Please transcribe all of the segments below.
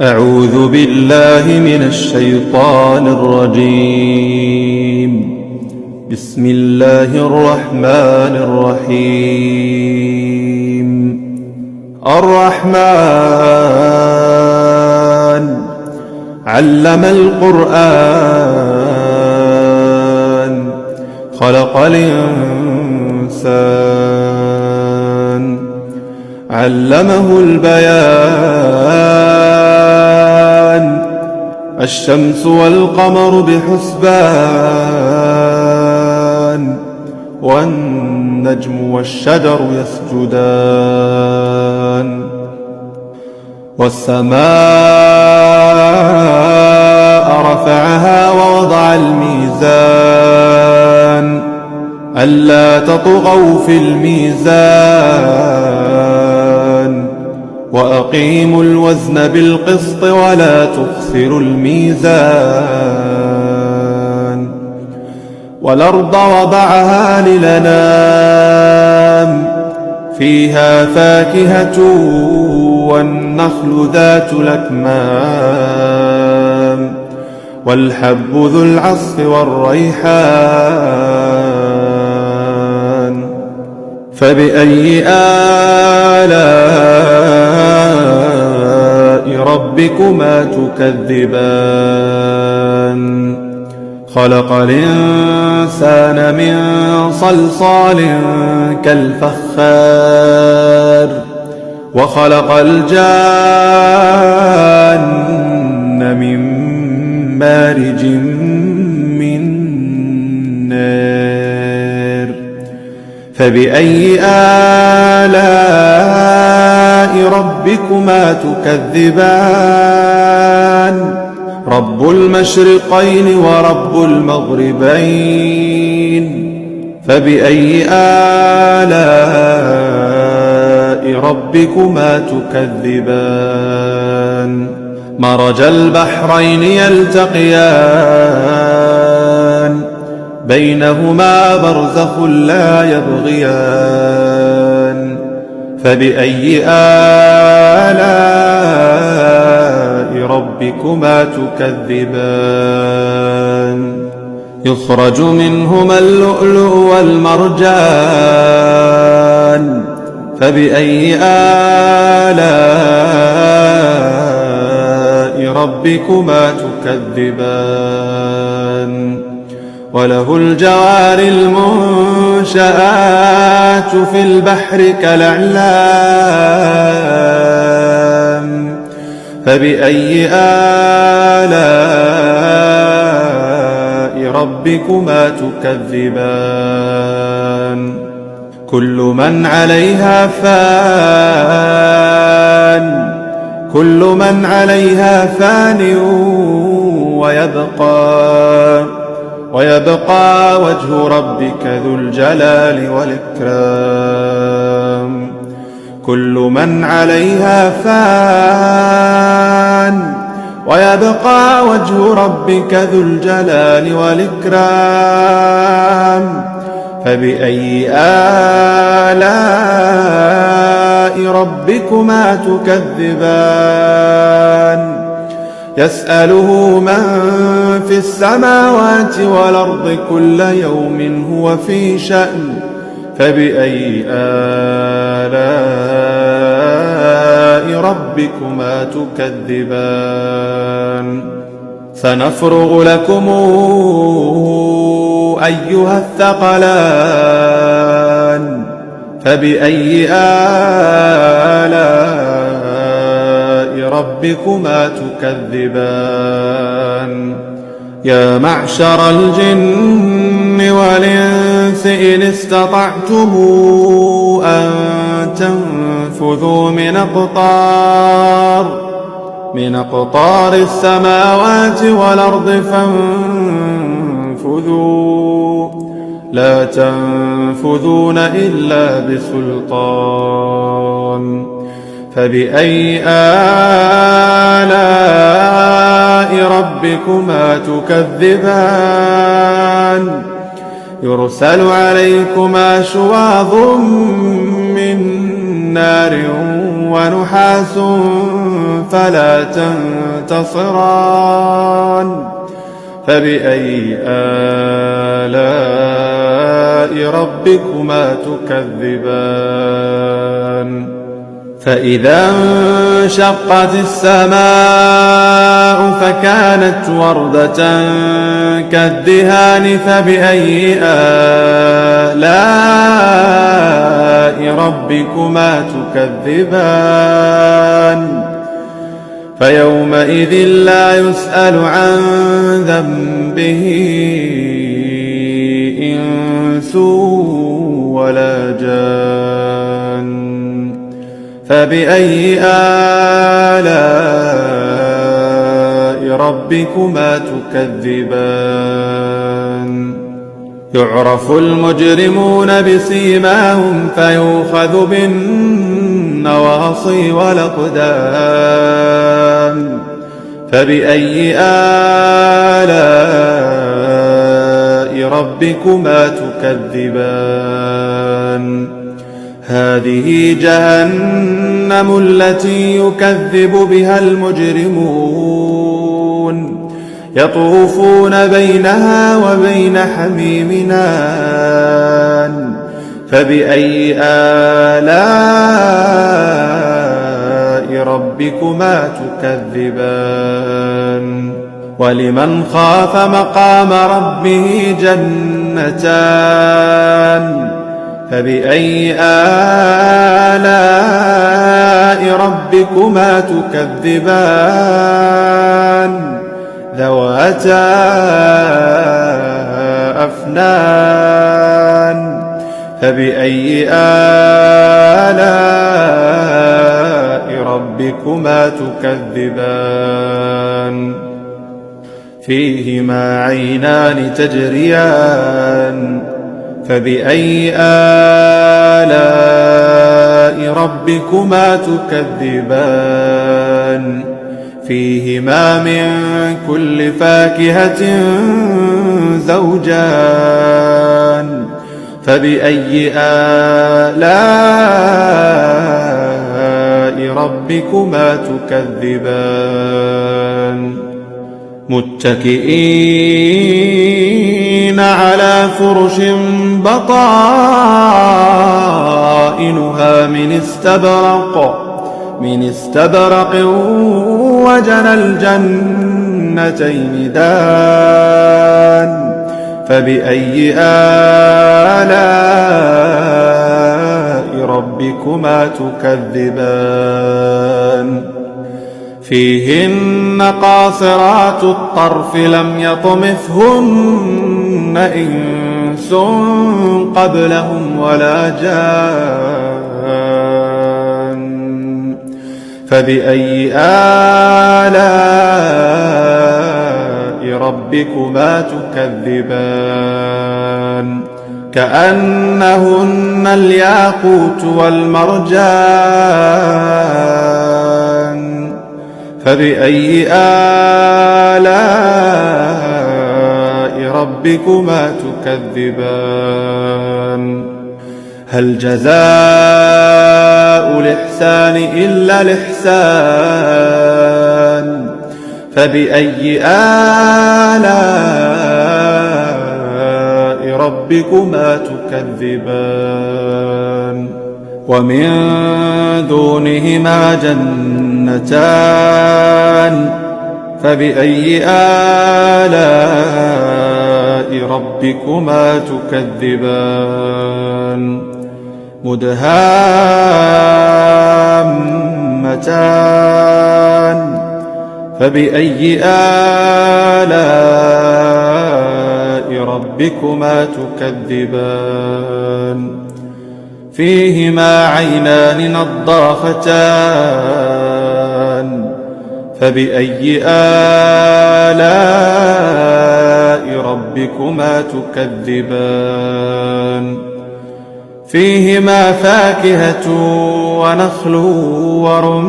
أعوذ بالله من الشيطان الرجيم. بسم الله الرحمن الرحيم. الرحمن علم القرآن خلق الإنسان علمه البيان الشمس والقمر بحسبان والنجم والشجر يسجدان والسماء رفعها ووضع الميزان ألا تطغوا في الميزان وأقيموا الوزن بالقسط ولا تخسروا الميزان والأرض وضعها للأنام فيها فاكهة والنخل ذات الأكمام والحب ذو العصف والريحان فبأي آلاء ربكما تكذبان خلق الإنسان من صلصال كالفخار وخلق الجان من مارج من نار فبأي آلاء ربكما تكذبان رب المشرقين ورب المغربين فبأي آلاء ربكما تكذبان مرج البحرين يلتقيان بينهما برزخ لا يبغيان فبأي آلاء ربكما تكذبان يخرج منهما اللؤلؤ والمرجان فبأي آلاء ربكما تكذبان وله الجوار المنشآت في البحر كالأعلام فبأي آلاء ربكما تكذبان كل من عليها فان كل من عليها فان ويبقى وجه ربك ذو الجلال والإكرام كل من عليها فان ويبقى وجه ربك ذو الجلال والإكرام فبأي آلاء ربكما تكذبان يسأله من في السماوات والأرض كل يوم هو في شأن فبأي آلاء ربكما تكذبان سنفرغ لكم أيها الثقلان فبأي آلاء ربكما تكذبان يا معشر الجن والإنس إن استطعتم أن تنفذوا من أقطار السماوات والأرض فانفذوا لا تنفذون إلا بسلطان فبأي آلاء ربكما تكذبان يرسل عليكما شواظ من نار ونحاس فلا تنتصران فبأي آلاء ربكما تكذبان فإذا انشقت السماء فكانت وردة كالدهان فبأي آلاء ربكما تكذبان فيومئذ لا يسأل عن ذنبه إنس ولا جان فبأي آلاء ربكما تكذبان يعرف المجرمون بسيماهم فيؤخذ بالنواصي والأقدام فبأي آلاء ربكما تكذبان هذه جهنم التي يكذب بها المجرمون يطوفون بينها وبين حميم آن فبأي آلاء ربكما تكذبان ولمن خاف مقام ربه جنتان فبأي آلاء ربكما تكذبان ذواتا أفنان فبأي آلاء ربكما تكذبان فيهما عينان تجريان فبأي آلاء ربكما تكذبان فيهما من كل فاكهة زوجان فبأي آلاء ربكما تكذبان متكئين على فرش بطائنها من استبرق وجنى الجنتين دان فبأي آلاء ربكما تكذبان فيهن قاصرات الطرف لم يطمثهن إنس قبلهم ولا جان فبأي آلاء ربكما تكذبان كأنهن الياقوت والمرجان فبأي آلاء ربكما تكذبان هل جزاء الإحسان إلا الإحسان فبأي آلاء ربكما تكذبان ومن دونهما جنتان فبأي آلاء ربكما تكذبان مدهامتان فبأي آلاء ربكما تكذبان فيهما عينان نضاختان فبأي آلاء ربكما تكذبان فيهما فاكهة ونخل ورمان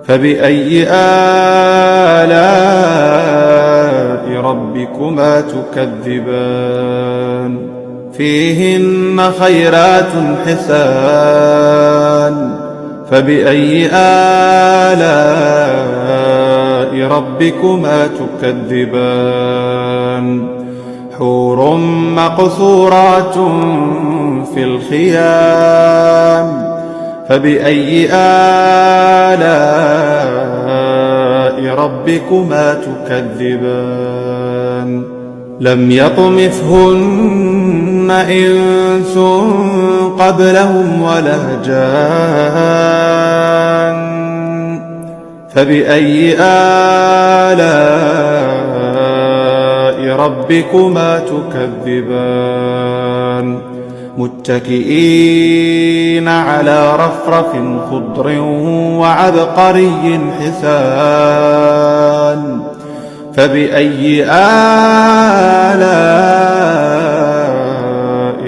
فبأي آلاء ربكما تكذبان فيهن خيرات حسان فبأي آلاء ربكما تكذبان حور مقصورات في الخيام فبأي آلاء ربكما تكذبان لم يطمثهن إنس قبلهم ولا جان فبأي آلاء ربكما تكذبان متكئين على رفرف خضر وعبقري حسان فبأي آلاء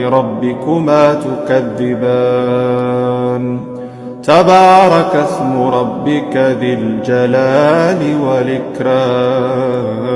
ربكما تكذبان تبارك اسم ربك ذي الجلال والإكرام